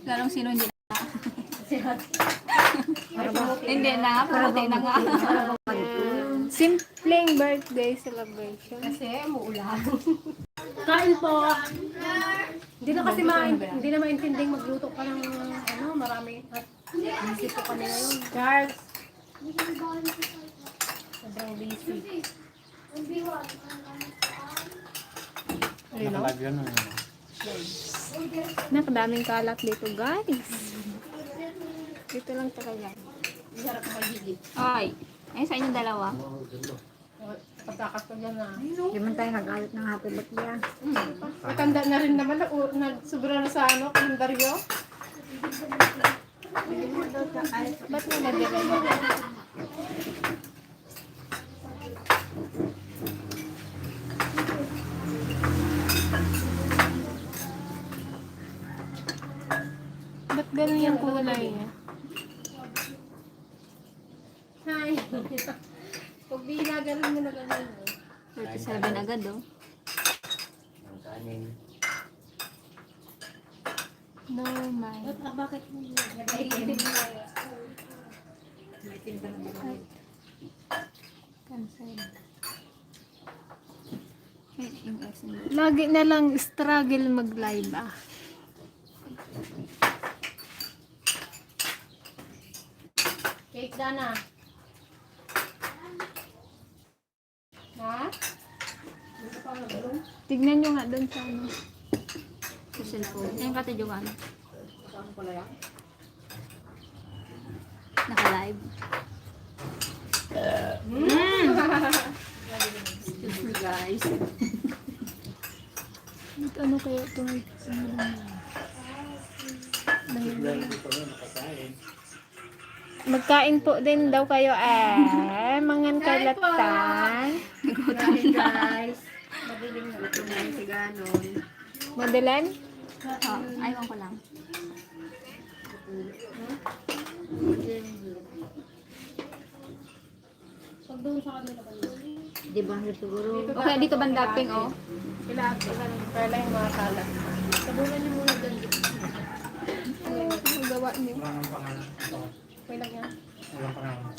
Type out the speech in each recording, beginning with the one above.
Lalong sino hindi na. Hindi na nga, puti na nga. Simpleng birthday celebration. Kasi muulan. Kain po. Hindi na kasi hindi na maintindihan magluto pa ng marami. At busy po kami ngayon. Charles. Sobrang busy. Nakalive yun. Nakadaming kalat dito, guys. Dito lang talaga. Harap ko magigit. Ay, ayun sa inyong dalawa. Pagkakas ko dyan na. Hindi man tayo nag-ayot ng happy birthday. Matanda na rin naman. Sobra na sa kalendaryo. Ba't mo nadala mo? Ba't ganun yung kulay niya? Hi. Pag binagalan mo na ganun. 37 agad oh. Ang kanin. No, my. Bakit mo Cancel. Ay, yung S na. Lagi na lang struggle mag-live ah. Cake Dana. Ha? Tignan nyo nga doon sa ano. Sa cellphone. Ayun katidyogan. Saan pala yan? Naka-live. Excuse me guys. Ito ano kaya ito? Magkain po din daw kayo mangan kalatan. Guys, madaling na ito na si Ganon. Madalan? Oh, ayaw ko lang. Pag doon sa kanila ba yun? Di ba siguro? Okay, dito bandaping oh. Kailangan pala yung mga kalat. Sabunan niyo muna doon. Ang gawa niyo. Walang pangalan. Okay lang yan. Walang pangalan.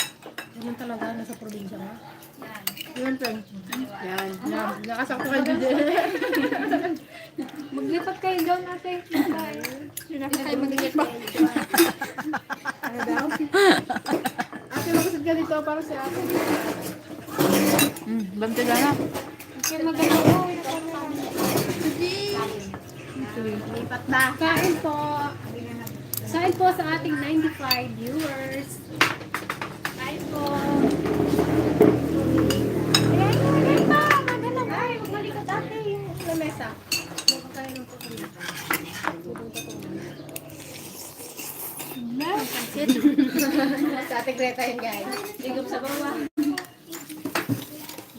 Ganyan talaga nasa probinsya mo. Yan, friend. Yan. Nakasakto kayo dyan. Maglipat kayo doon ate. Hindi kayo mag-lipat. Ano daw? Ate, makusad ka dito para sa ate. Bante lang na. Okay, maganda. Lipat na. Kain po. Kain po sa ating 95 viewers. Kain po. Ayan pa. Maganda ba? Magmalikot ate yung lamesa. Magkakain ng pagkain. Sa ate Greta yun guys. Ligop sa bawah.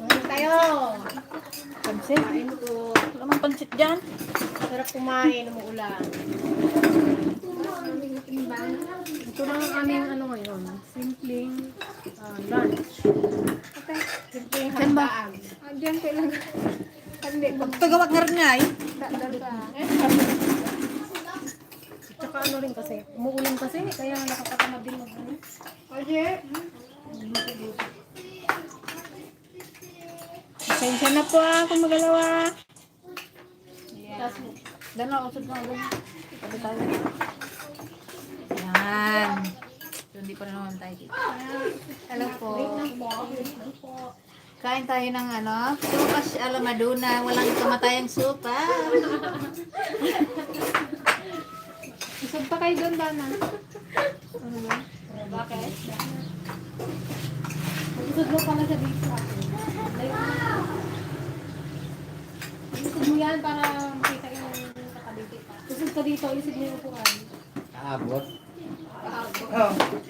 Mahal tayo. Pansit? Kain po. Wala mang pansit dyan. Sarap kumain, umuulan. Ito lang ang aming ano ngayon. Simpleng lunch. Simpleng handaan. Diyan kailan. Hindi. Pagawag nga rin nga eh. Dadal ka. Tsaka ano rin kasi, umuulan kasi, kaya nakakatamad din mag-ano. Oye! Pasensya na po kung magalawa. Dahil na, usod na ulit. Sabi tayo. Yan. So, hindi pa rin naman tayo dito. Hello po. Kain tayo ng ano, sopas ala Maduna, walang kamatayang sopa. Isog pa kayo doon, Dana. Ano ba? Bakit? Isod mo pala sa dito. Isod mo yan para makita yung kakabiti pa. Isod ka dito, isod mo yung upuan. Kaabot.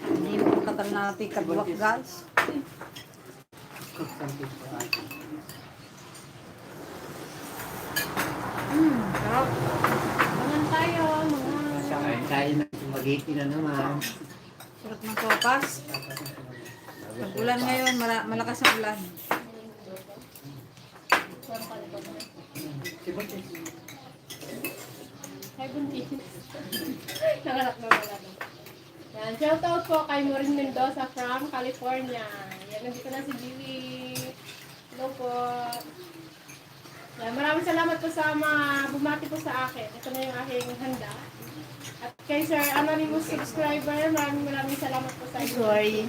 Hindi mo katal natin kabwak, guys. Sarap. Mangan tayo, mga... Kain tayo ng spaghetti na naman. Sarap ng sopas. Pag-ulan ngayon, malakas ang ulan. 17. Nanganak na wala na. Yan, shoutout po kay Maureen Mendoza from California. Yan, nandito na si Bibi. Hello po. Yan, maraming salamat po sa mga bumati po sa akin. Ito na yung aking handa. At kay Sir Anonymous subscriber, maraming salamat po sa inyo. Sorry.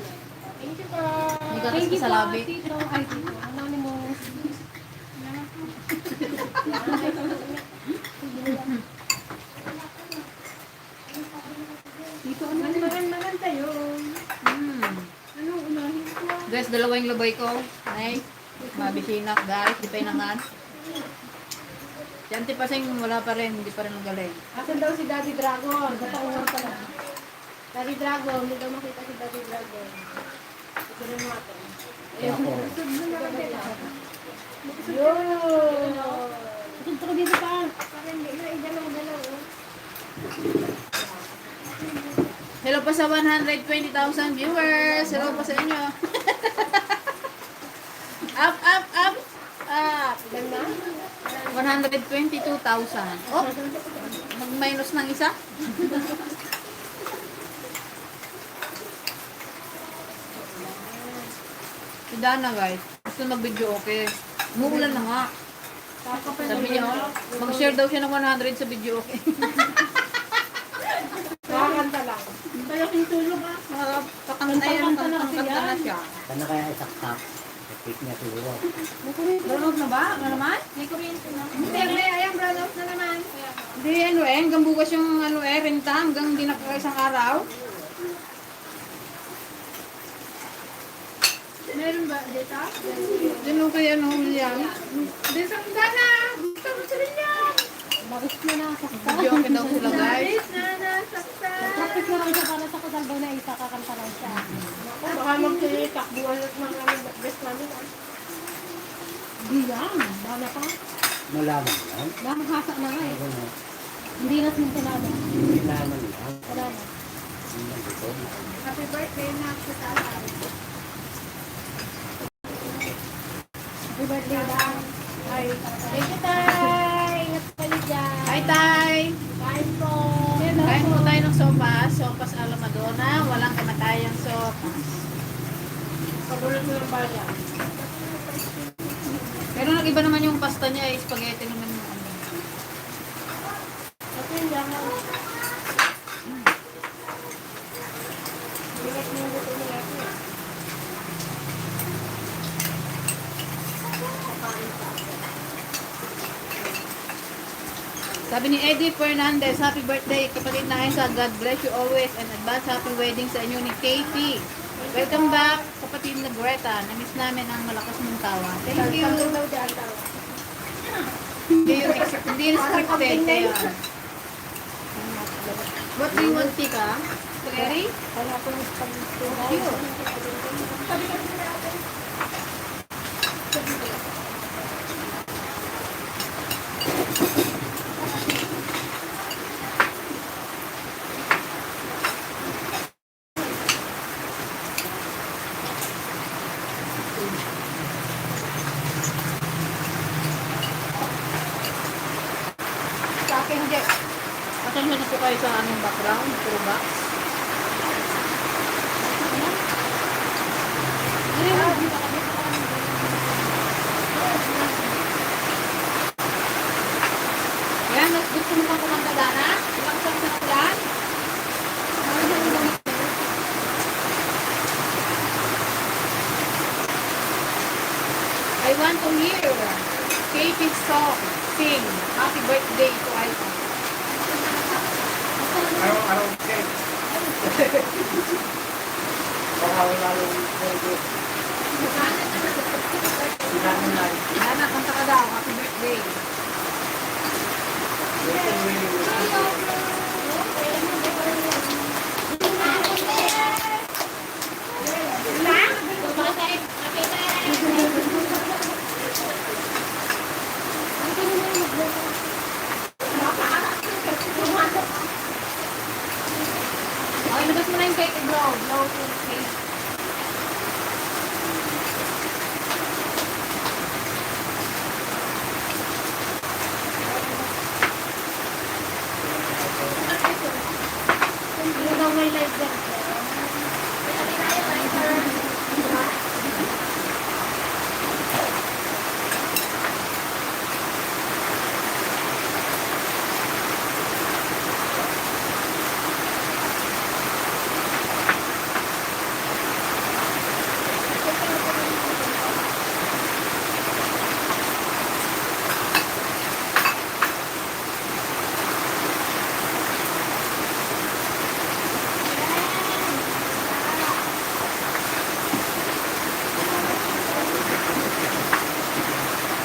Thank you po. Hindi ka Thank you sa po, labi. Tito. Ay, Tito. Anonymous. Dito, naman tayo. Anong unahin ko? Guys, dalawa yung labay ko. Nay, mabisinak guys, di pa inangan. Si Auntie Paseng wala pa rin, hindi pa rin magaling. Asan daw si Daddy Dragon? Nataungan pa lang. Daddy Dragon, hindi daw makita si Daddy Dragon. Ito rin natin. Ako. Yun! Punta ko dito pa. Parang hindi na, idalaw-dalaw. Hello pa sa 120,000 viewers. Hello pa sa inyo. Up, up, up. Up. Ilan na? 122,000. Oh, mag-minus ng isa. Si Dana guys, gusto mag-video okay. Umuulan na nga. Sabi niya, mag-share daw siya ng 100 sa video okay. Nakakanta lang. Kaya tulog ah. Pakanta na siya. Sana kaya isaksak. Kapit niya siguro. Brown out na ba? Ano naman? May kuryente na. Hindi, ayan, brown out na naman. Hindi, ano eh, hanggang bukas yung ano eh, renta, hanggang hindi na isang araw. Meron ba dito? Diyan kay ano, William. Dito sa Dana! Gusto mo sila yan! Bakit mo na sakta? Video okay daw sila guys. Practice na lang siya para sa kasalbaw na isa, kakanta lang siya. Baka magsitakbuhan at mga best namin. Hindi yan. Bala pa. Malaman lang. Baka hasa na nga eh. Ano, Hindi na sintinado. Malaman lang. Wala na. Nandito. Happy birthday na sa tatay. Happy birthday lang. Ay, thank you, Tay. Ingat kayo dyan. Hi, Tay! Kain po. Kain po tayo ng sopas. Sopas a la Madonna. Walang kamatayang sopas. Pagulot mo yung bala. Pero nag-iba naman yung pasta niya, eh, spaghetti naman yung ano. Kasi yan lang. Bigat mo yung gusto nila. Sabi ni Eddie Fernandez, happy birthday, kapatid na Aisa. God bless you always and advance happy wedding sa inyo ni Katie. Welcome back, kapatid na Greta. Namiss namin ang malakas mong tawa. Thank you. Hindi yung hindi yung scripted. Kaya. What do you want, Tika? Spaghetti? Kaya ako yung Thank you. Sa akin, hindi. Pasensya na po kayo sa aming background. Puro box. Yan, gusto mo kang kumanta, Dana? Ilang saan sa ulan? I want to hear Katie's song. Sing Happy Birthday to Aita. Araw-araw cake. Baka wala yung cake. Sinabi na. Dana, kanta ka daw. Happy birthday. Okay, labas mo na yung cake, bro. Blow to the cake. may live dyan.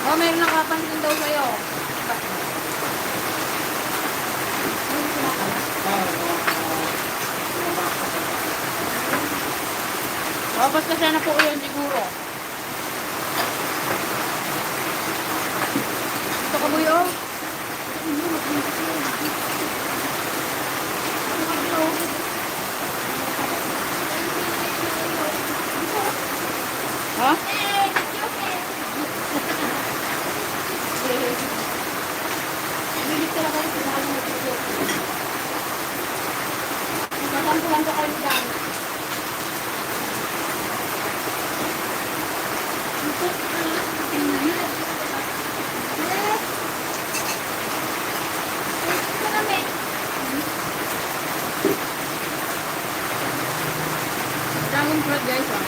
Oh, meron nakapansin daw sa'yo. Oh, basta siya na po yun siguro. Ito ka buyo. Ha? Bilis ka na kayo, pinahal mo ito. Matampuhan ko kayo dyan. Dragon fruit guys, oh.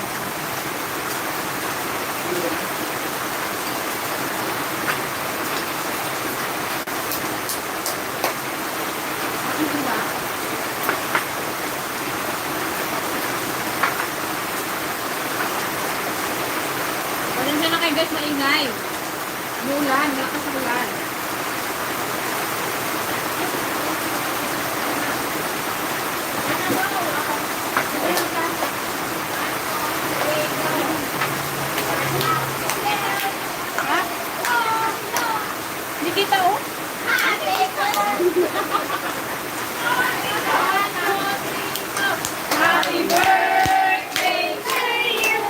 Pasensya na kayo guys, maingay. Umulan, malakas ang ulan. Ha? Hindi kita oh. Happy birthday to you. Happy birthday to you.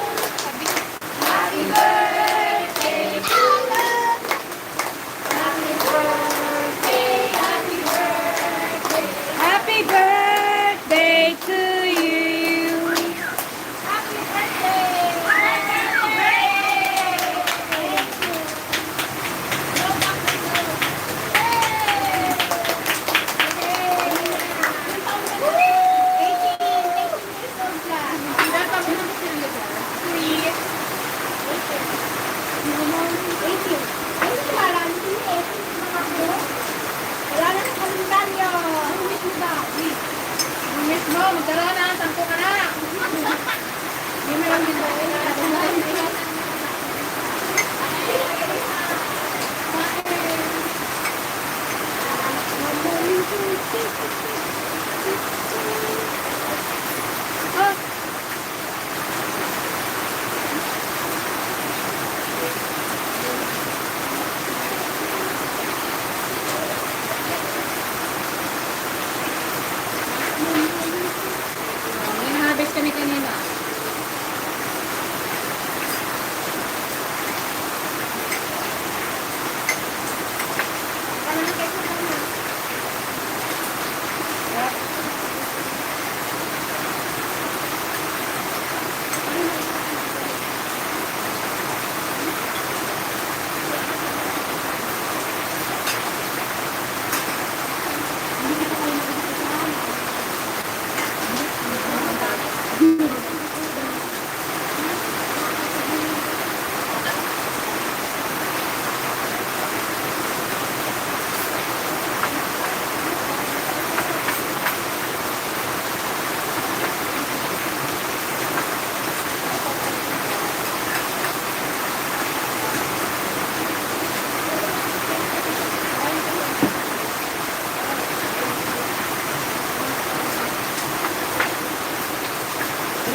Happy birthday, happy birthday. Happy birthday to you. Happy birthday. Wala na sa kalendaryo. Miss mo ba? Miss mo, magkaroon na, 10 ka na. Hindi mo lang din ba? May harvest kami kanina.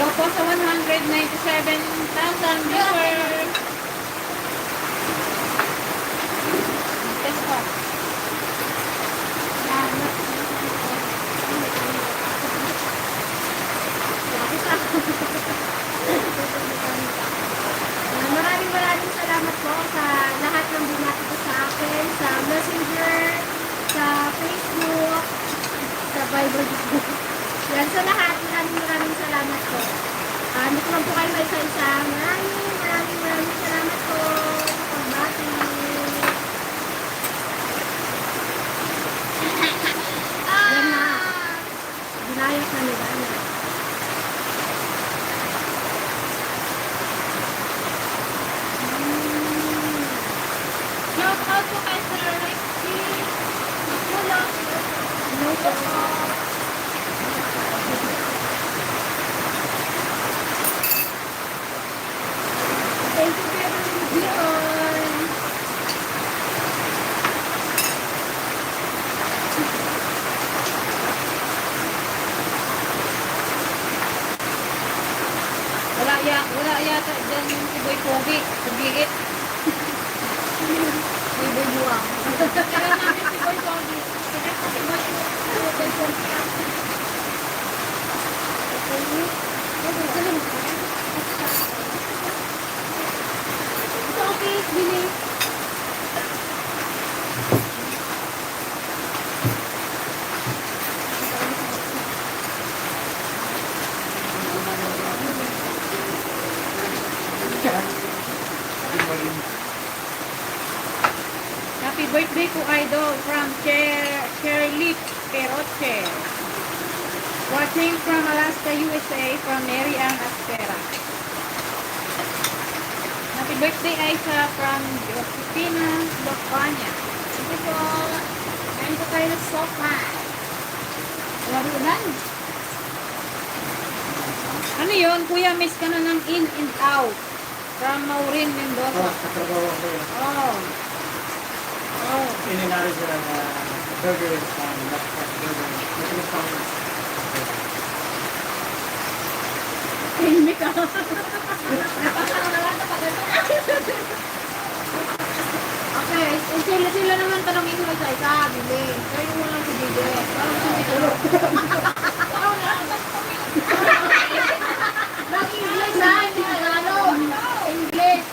Hello po sa 197,000 viewers. Test po. Maraming salamat po sa lahat ng binati ko sa akin, sa Messenger, sa Facebook, sa Viber. Yan sa lahat, maraming salamat po. Hindi ko lang po kayo may isa-isa. Maraming salamat po. Pagbati. Yan na. Dinayos na nila. Shout out po kay Sir Ricky. Hello. Hello po. Thank you very much. Wala yata dyan yung si Boy Pogi. Pugigit. Si Boy Buwang. Kaya namin si Boy Pogi. Kaya po si Boy Pogi. Ito okay, bili. Happy birthday to Idol from Cherly Peroche. Watching from Alaska, USA from Mary Ann Aspera. Happy birthday Aisha from Josefina, Slovenia. Ito po. Kain po kayo ng sofa. Warulan. Ano yun? Kuya, miss ka na ng in and out. From Maureen Mendoza. Katrabaho ko yun. Oh. Oh. Ininari sila na burger from Laptop Burger. Ito pang Tahimik ka. Okay, sila naman tanongin mo isa-isa, Bili. Kayo mo lang si Bili. Parang hindi ko. Mag-English ha, hindi Tagalog. English.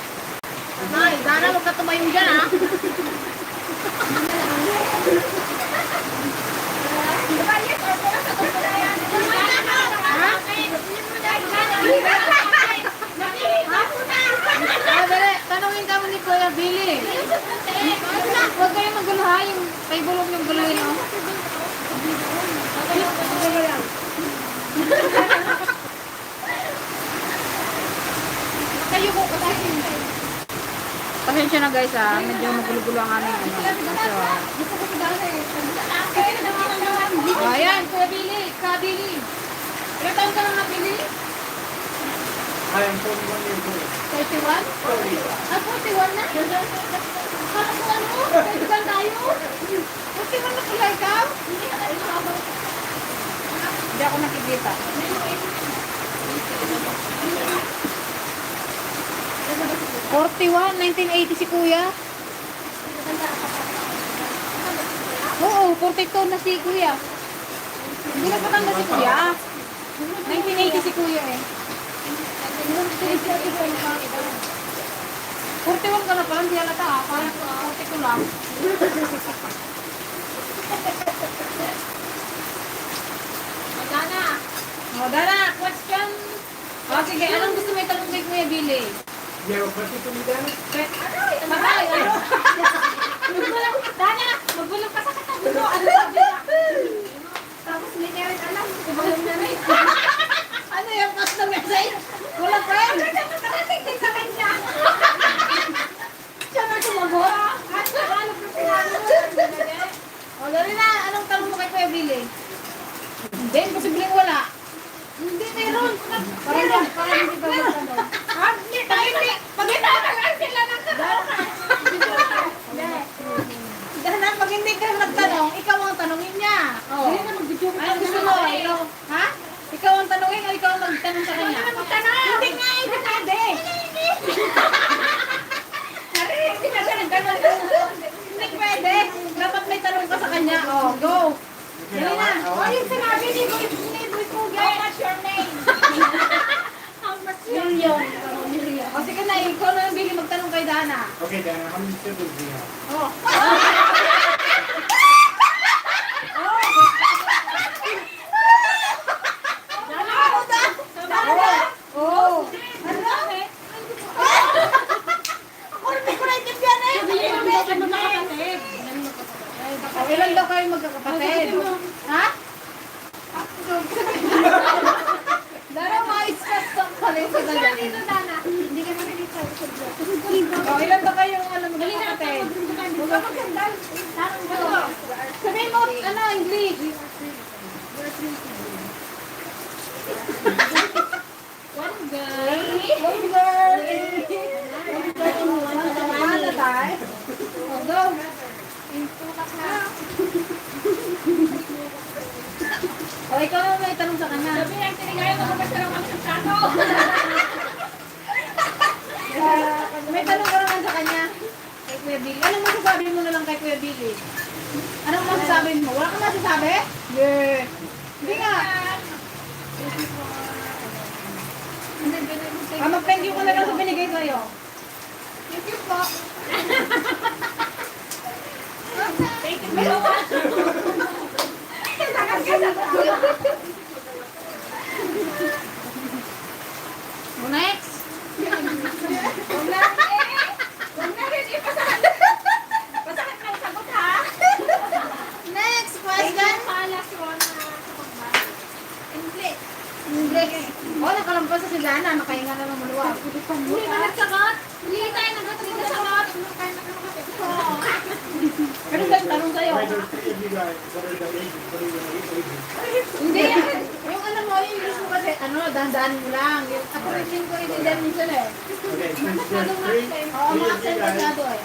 Ay, Dana, huwag ka tumayong dyan, ha? Dali, tanongin ka mo ni Kuya Billy. Huwag kayong magulo, ha? Yung kay bulong yung gulo yun, oh. Kayo po, patahin mo. Pasensya na guys, ha? Medyo magulo-gulo ang aming ano. Gusto ko sa dati. Kaya na naman Oh, ayan, Kuya Billy. Ka Billy. Ilang taon ka na Billy? I am 41 years old. 31? Ah, 41 na? Kala ko ano? 31 tayo? 41 na pala ikaw? Hindi ako nakikita. 41, 1980 si Kuya. Oo, 42 na si Kuya. Hindi na patanda si Kuya. 1980 si Kuya eh. 41 ka na pala, hindi halata ah. Parang 42 lang. Dana. O, Dana, question. O, sige, anong gusto mo itanong kay Kuya Billy? You have a question to me, Dana? Patay, ano? Dana, magulo ka sa katagulo. Ano sabi niya? Tapos hindi niya rin alam. Kumalang na rin. Ano yung post na message? Wala friend. Nakarating din sa kanya. Siya na sumagot. Ano ko pinalo? O, dali na. Anong tanong mo kay Kuya Billy? Hindi, posibleng wala. Hindi, meron. Parang hindi ba magtanong? Hindi, pag inaangalan sila ng katanungan. Dahil pag hindi ka nagtanong, ikaw ang tanongin niya. Oh. Ano gusto mo? Ikaw, ha? Ikaw ang tanongin o ikaw ang magtanong sa kanya? Hindi nga, hindi pwede. Hindi na siya nagtanong. Hindi pwede. Dapat may tanong ka sa kanya. Oh, go. Dali na. Yung sinabi ni Boy Kuya. How much your name? How much your name? O sige na, ikaw na yung Billy magtanong kay Dana. Okay, Dana, how many siblings do you have? Oh. O, ikaw na may tanong sa kanya. Sabi niya, tinigayan ako masarap kami sa plano. May tanong ka naman sa kanya. Kay Kuya Billy. Anong masasabi mo na lang kay Kuya Billy? Anong masasabi mo? Wala kang masasabi? Yeah. Hindi nga. Mag-thank you ko na lang sa binigay sa'yo. Thank you po. Thank you so much. Next. Huwag na rin ipasahan. Pasakit na yung sagot ha. Next Thank question. you pala si Rona sa pagbalik. English. English. Oh, nakalampas sa si Dana. Nakahinga na ng maluwag. Hindi ka nagsagot. Hindi tayo nagsagot. Ano ba yung tanong sa'yo? Why don't three of you guys, what are the ages? What are the ages? Hindi. Yung ano mo, yung English mo kasi, dahan-dahan mo lang. Ako rin din ko rin minsan eh. Okay, since there's three, Oo, three mga of you guys, sentensado eh.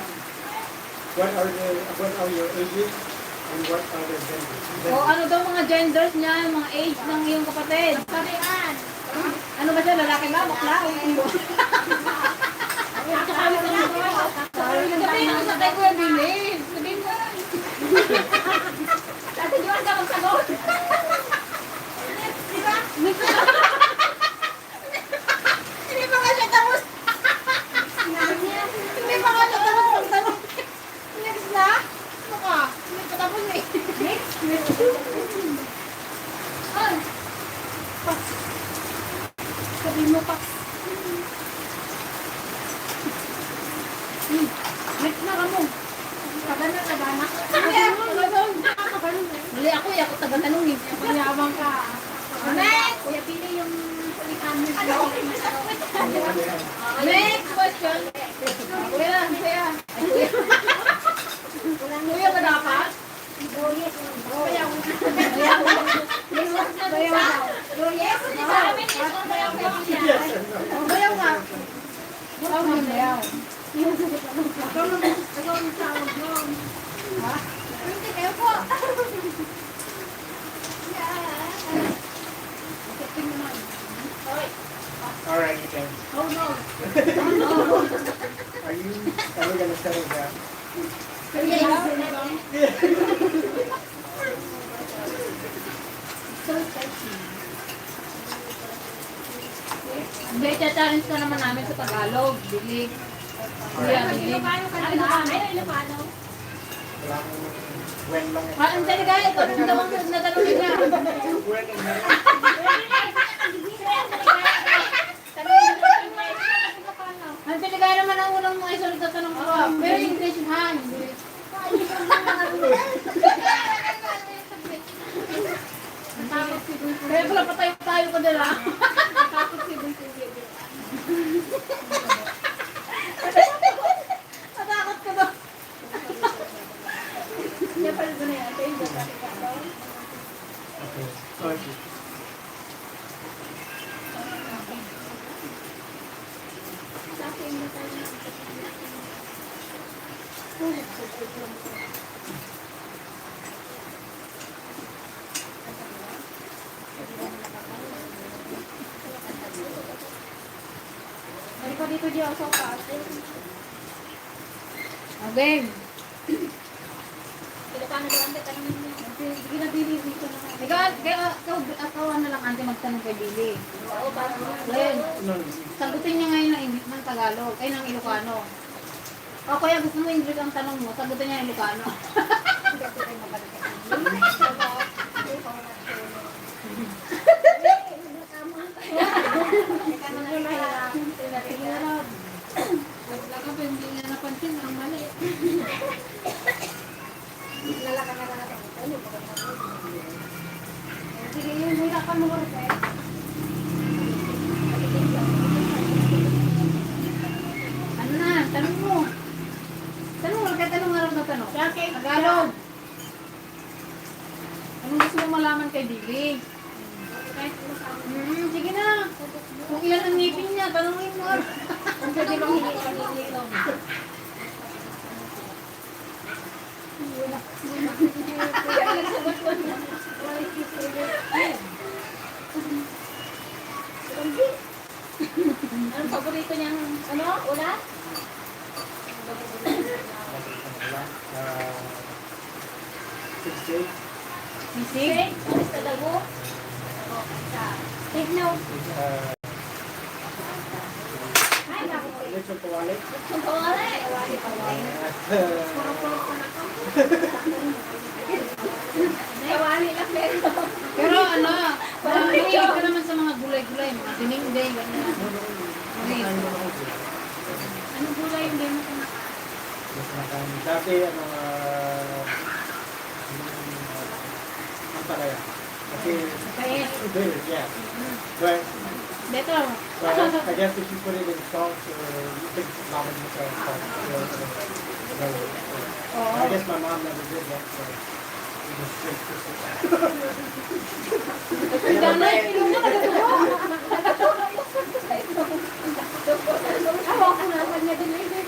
what are your ages and what are their genders? O ano daw mga genders niya, mga age ng iyong kapatid. Sabihan. Ano ba siya, lalaki ba? Bakla? O iyo? Sabihin mo sa kay Kuya Billy. Sabihin mo. Dati Juan ka magsagot. Diba? Hindi pa nga siya tapos. Hindi pa nga siya tapos magtanong. Next na? Ano ka? Hindi pa tapos eh. Next? Ay. Sabihin mo pa. Next na ka mo. Tagana. Mali ako eh. Ako taga-tanong eh. Mayabang ka. Next! Kuya Pili yung kulitan mo. Next question. Kuya, kuya. Ay, kuya. Kuya ba dapat? Kuya. Kuya. Yes or no? Oh, kuya nga. Kuya nga. Kuya. Ha? Hindi kayo po. All right, you can. Oh no. Are we gonna settle down? Hindi, challenge ka naman namin sa Tagalog. Bili. Kuya, bili. Ilocano ka na ba? Ay, Ilocano. Wala akong when lang. Ang taligaya, ito rin daw ang natanong niya. When and when. Ang taligaya naman ang unang mga isunod na tanong ko. Pero English ha, English. Kaya pala patayo-tayo ko nila. Natakot ko ba? Okay. Okay. Balik ko dito Diyo sa pa. Okay. Ilocano daw ang tanongin mo. Sige na, Billy. Dito na. Ikaw na lang, ante magtanong kay Billy. Oo, parang Ngayon, No. sagutin niya ngayon ng English ng Tagalog. Ay, ng Ilocano. O kaya gusto mo English ang tanong mo, sagutin niya ng Ilocano. Hindi niya napansin ang mali. sige, yun, hirapan mo rin eh. Ano na? Tanong mo. Tanong mo, tanong nga na tanong. Okay. Tagalog. Anong gusto mo malaman kay Billy? Kahit ano sa akin. Sige na. Kung ilan ang ngipin niya, tanongin mo. Kung pwede bang hindi lang. Wala. paborito niyang, ano, ulat? Uh, 68. Sisig? Steak? Alis na dago? Steak no. Ay, naku. Lechon kawali. Kung kawali. Puro-puro ko na to. Kawali lang pero. Pero ano, mahilig ka naman sa mga gulay-gulay, mga dinengdeng, ganyan. Anong gulay yung game mo kumakain? Dati, ang palaya. Kasi, Kaya, bitter, yeah. But, dito, I guess if you put it in salt, you could lawin mo sa salt. I guess my mom never did that, so it was straight to salt. ganay, pilong na kagatuwa. Awa ko naman niya din eh.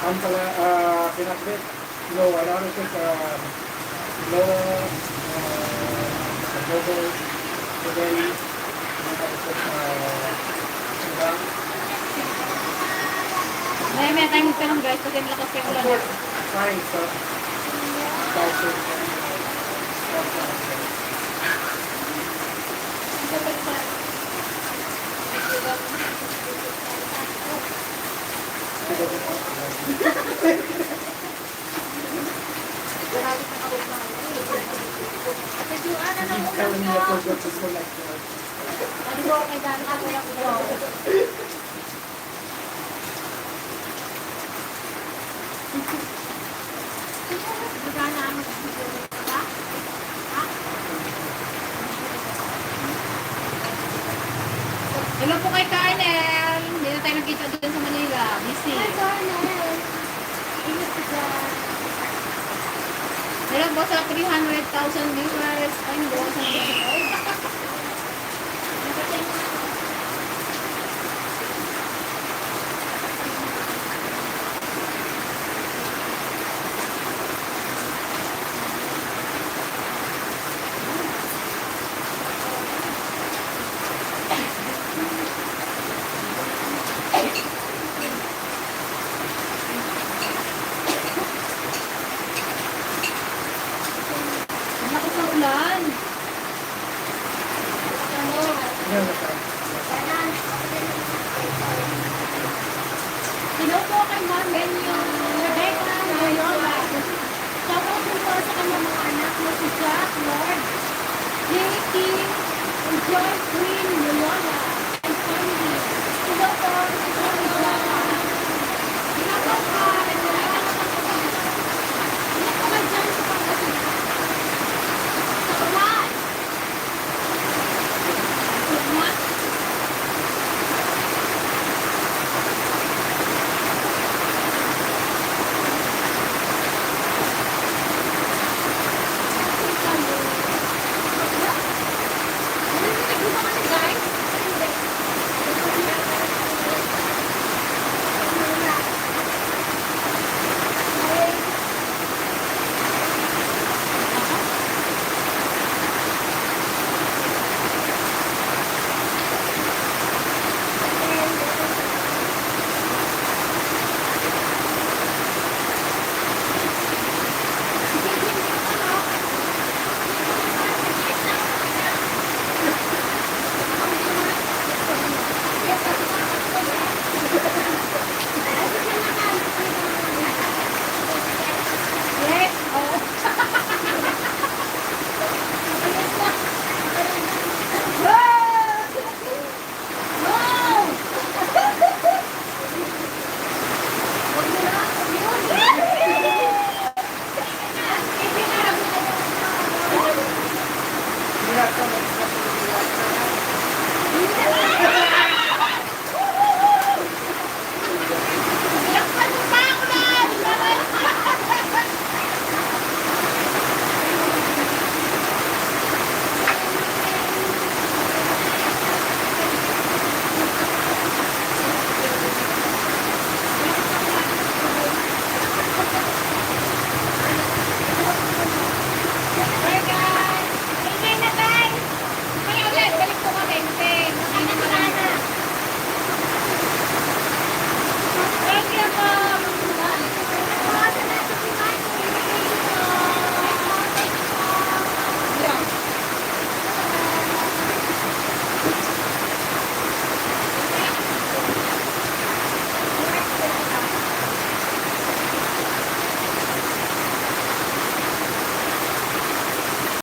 Ang pala, pinakbit. No, I don't think, no, adobo, spaghetti, and tapos, sibang. May time ka lang guys, kasi malakas yung Of ulan. course, frying stuff. Spices. Kadyuan na ng Keep ulam telling me ko. if we're good to collect Ano ko kay Dana ko lang ko. Dana ang ba? Hello po kay Carnel. Hindi na tayo nakita doon sa Manila. Busy. Hi, Cornel. Ingat ka dyan. Hello po sa 300,000 viewers. Ay, hindi ko sa